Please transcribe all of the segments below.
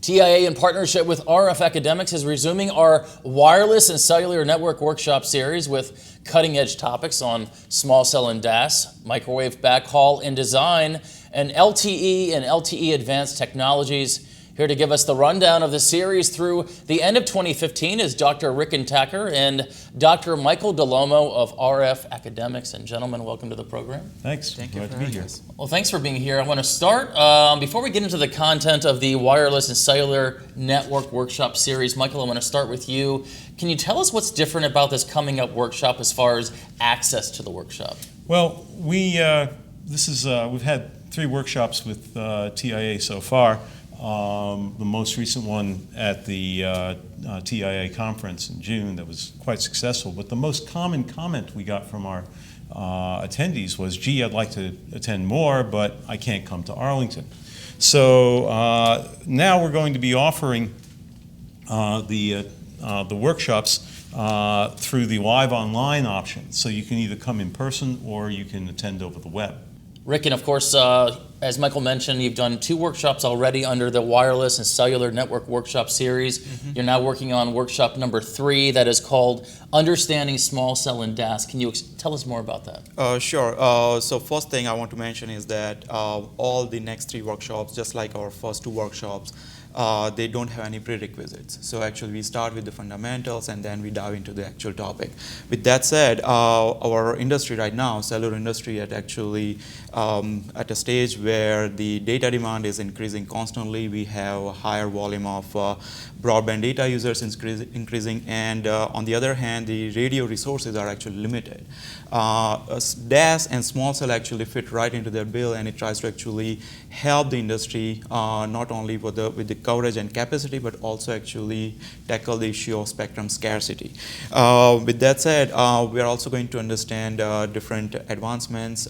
TIA, in partnership with RF Academics, is resuming our wireless and cellular network workshop series with cutting-edge topics on small cell and DAS, microwave backhaul and design, and LTE Advanced technologies. Here to give us the rundown of the series through the end of 2015 is Dr. Rikin Thakker and Dr. Michael Dellomo of RF Academics. And gentlemen, welcome to the program. Thanks. Thank you Glad for to be having here. us. Well, thanks for being here. I want to start, before we get into the content of the wireless and cellular network workshop series, Michael, I want to start with you. Can you tell us what's different about this coming up workshop as far as access to the workshop? Well, we've had 3 workshops with TIA so far. The most recent one at the TIA conference in June that was quite successful. But the most common comment we got from our attendees was, gee, I'd like to attend more, but I can't come to Arlington. So now we're going to be offering the workshops through the live online option. So you can either come in person or you can attend over the web. Rick, and of course, as Michael mentioned, you've done 2 workshops already under the Wireless and Cellular Network Workshop Series. Mm-hmm. You're now working on workshop number 3 that is called Understanding Small Cell and DAS. Can you tell us more about that? Sure. So first thing I want to mention is that all the next 3 workshops, just like our first 2 workshops, they don't have any prerequisites. So actually we start with the fundamentals and then we dive into the actual topic. With that said, our industry right now, cellular industry, at a stage where the data demand is increasing constantly. We have a higher volume of broadband data users increasing, and on the other hand, the radio resources are actually limited. DAS and small cell actually fit right into their bill, and it tries to actually help the industry not only with the coverage and capacity, but also actually tackle the issue of spectrum scarcity. With that said, we are also going to understand different advancements,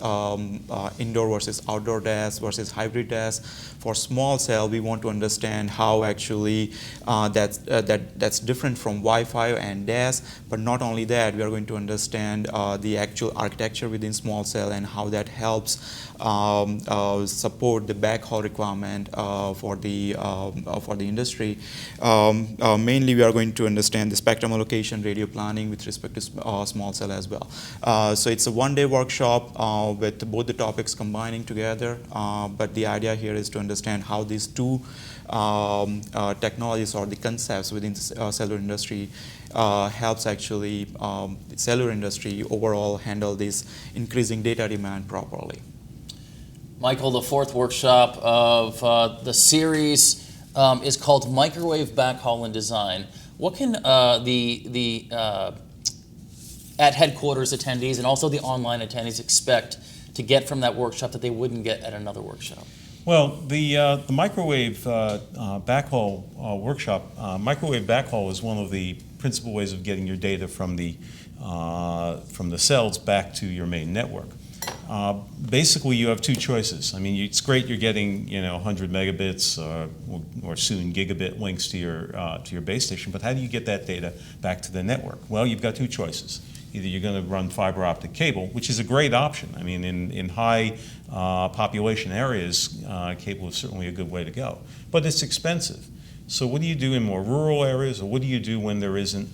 indoor versus outdoor DAS versus hybrid DAS. For small cell, we want to understand how actually that's different from Wi-Fi and DAS. But not only that, we are going to understand the actual architecture within small cell and how that helps support the backhaul requirement for the industry. Mainly, we are going to understand the spectrum allocation, radio planning with respect to small cell as well. So it's a one-day workshop with both the topics combining together. But the idea here is to understand how these 2 technologies or the concepts within the cellular industry helps actually the cellular industry overall handle this increasing data demand properly. Michael, the 4th workshop of the series is called Microwave Backhaul and Design. What can the at headquarters attendees and also the online attendees expect to get from that workshop that they wouldn't get at another workshop? Well, the microwave backhaul workshop, microwave backhaul is one of the principal ways of getting your data from the cells back to your main network. Basically, you have 2 choices. I mean, it's great you're getting 100 megabits or soon gigabit links to your base station, but how do you get that data back to the network? Well, you've got 2 choices. Either you're going to run fiber optic cable, which is a great option. I mean, in high population areas, cable is certainly a good way to go. But it's expensive. So what do you do in more rural areas, or what do you do when there isn't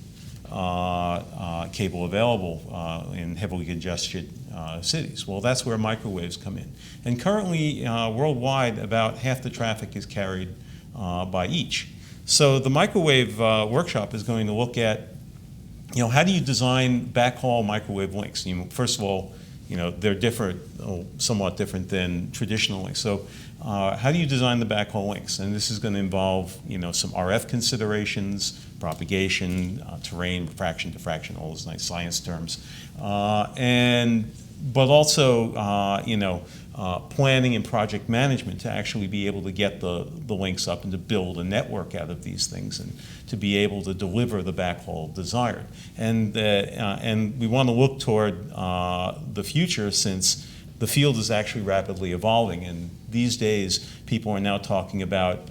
cable available in heavily congested cities? Well, that's where microwaves come in. And currently, worldwide, about half the traffic is carried by each. So the microwave workshop is going to look at how do you design backhaul microwave links? First of all, they're different, somewhat different than traditional links. So how do you design the backhaul links? And this is going to involve, some RF considerations, propagation, terrain, refraction, diffraction, all those nice science terms. But also, planning and project management to actually be able to get the links up and to build a network out of these things and to be able to deliver the backhaul desired. And we want to look toward the future, since the field is actually rapidly evolving. And these days, people are now talking about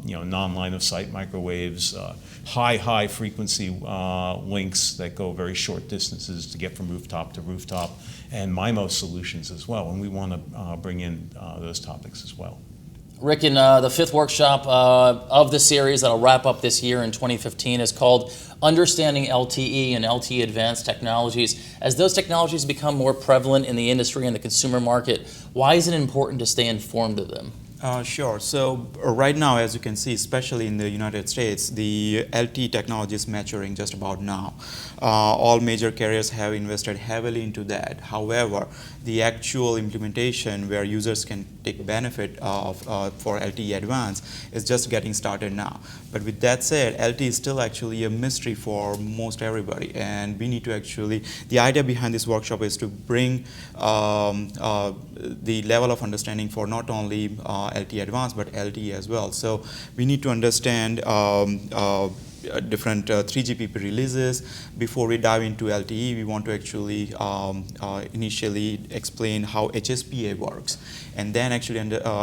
non-line of sight microwaves, high frequency links that go very short distances to get from rooftop to rooftop, and MIMO solutions as well. And we want to bring in those topics as well. Rikin, the fifth workshop of the series that'll wrap up this year in 2015 is called Understanding LTE and LTE Advanced Technologies. As those technologies become more prevalent in the industry and the consumer market, why is it important to stay informed of them? Sure. So right now, as you can see, especially in the United States, the LTE technology is maturing just about now. All major carriers have invested heavily into that. However, the actual implementation where users can take benefit of for LTE Advanced is just getting started now. But with that said, LTE is still actually a mystery for most everybody, and we need to actually, the idea behind this workshop is to bring the level of understanding for not only LTE Advanced but LTE as well. So we need to understand different 3GPP releases. Before we dive into LTE, we want to actually initially explain how HSPA works, and then actually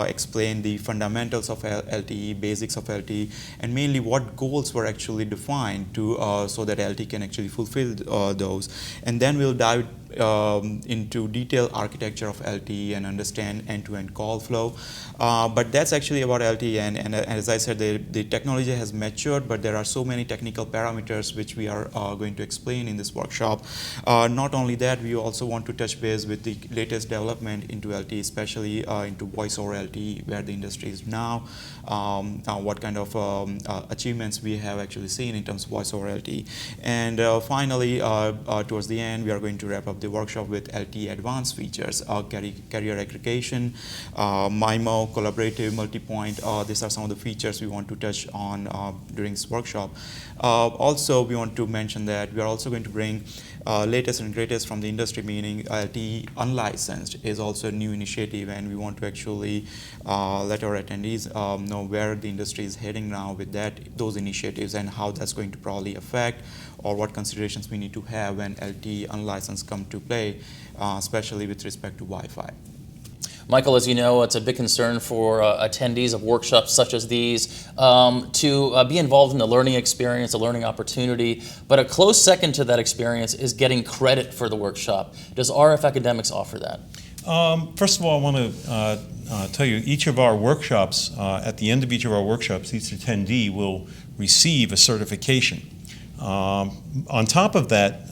explain the fundamentals of LTE, basics of LTE, and mainly what goals were actually defined to so that LTE can actually fulfill those. And then we'll dive into detailed architecture of LTE and understand end-to-end call flow. But that's actually about LTE, and as I said, the technology has matured, but there are so many technical parameters which we are going to explain in this workshop. Not only that, we also want to touch base with the latest development into LTE, especially into voice over LTE, where the industry is now, what kind of achievements we have actually seen in terms of voice over LTE. And finally, towards the end, we are going to wrap up the workshop with LTE Advanced features, carrier aggregation, MIMO, collaborative, multi-point. These are some of the features we want to touch on during this workshop. Also, we want to mention that we are also going to bring latest and greatest from the industry, meaning LTE Unlicensed is also a new initiative, and we want to actually let our attendees know where the industry is heading now with those initiatives, and how that's going to probably affect, or what considerations we need to have when LTE Unlicensed come to play, especially with respect to Wi-Fi. Michael, as you know, it's a big concern for attendees of workshops such as these to be involved in the learning experience, a learning opportunity, but a close second to that experience is getting credit for the workshop. Does RF Academics offer that? First of all, I want to tell you, each of our workshops, at the end of each of our workshops, each attendee will receive a certification. On top of that,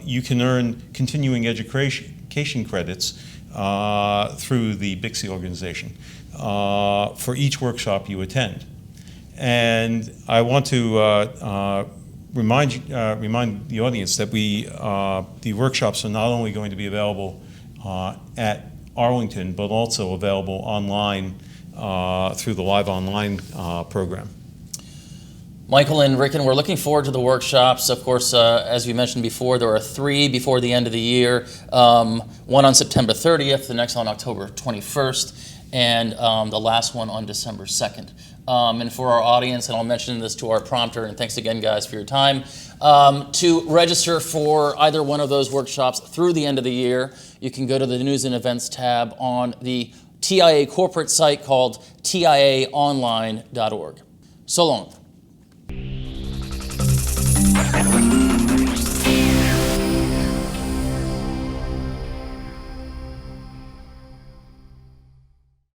you can earn continuing education credits through the BIXI organization for each workshop you attend. And I want to remind the audience that the workshops are not only going to be available at Arlington, but also available online through the Live Online program. Michael and Rikin, we're looking forward to the workshops. Of course, as we mentioned before, there are 3 before the end of the year. One on September 30th, the next on October 21st, and the last one on December 2nd. And for our audience, and I'll mention this to our prompter, and thanks again, guys, for your time, to register for either one of those workshops through the end of the year, you can go to the News and Events tab on the TIA corporate site called tiaonline.org. So long.